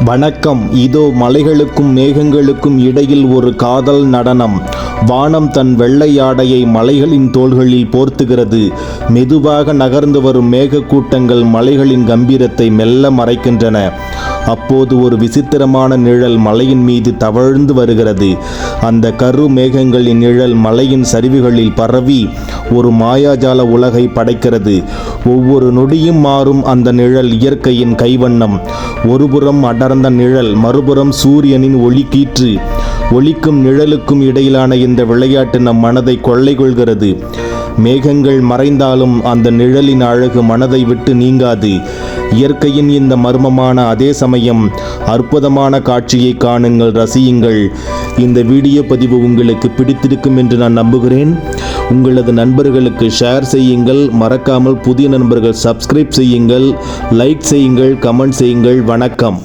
வணக்கம். இதோ மலைகளுக்கும் மேகங்களுக்கும் இடையில் ஒரு காதல் நடனம். வானம் தன் வெள்ளை ஆடையை மலைகளின் தோள்களில் போர்த்துகிறது. மெதுவாக நகர்ந்து வரும் மேகக்கூட்டங்கள் மலைகளின் கம்பீரத்தை மெல்ல மறைக்கின்றன. அப்போது ஒரு விசித்திரமான நிழல் மலையின் மீது தவழ்ந்து வருகிறது. அந்த கரு மேகங்களின் நிழல் மலையின் சரிவுகளில் பரவி ஒரு மாயாஜால உலகை படைக்கிறது. ஒவ்வொரு நொடியும் மாறும் அந்த நிழல் இயற்கையின் கைவண்ணம். ஒருபுறம் அடர்ந்த நிழல், மறுபுறம் சூரியனின் ஒளிக்கீற்று. ஒளிக்கும் நிழலுக்கும் இடையிலான இந்த விளையாட்டு நம் மனதை கொள்ளை கொள்கிறது. மேகங்கள் மறைந்தாலும் அந்த நிழலின் அழகு மனதை விட்டு நீங்காது. இயற்கையின் இந்த மர்மமான அதே சமயம் அற்புதமான காட்சியை காணுங்கள், ரசியுங்கள். இந்த வீடியோ பதிவு உங்களுக்கு பிடித்திருக்கும் என்று நான் நம்புகிறேன். உங்களது நண்பர்களுக்கு ஷேர் செய்யுங்கள். மறக்காமல் புதிய நண்பர்கள் சப்ஸ்கிரைப் செய்யுங்கள், லைக் செய்யுங்கள், கமெண்ட் செய்யுங்கள். வணக்கம்.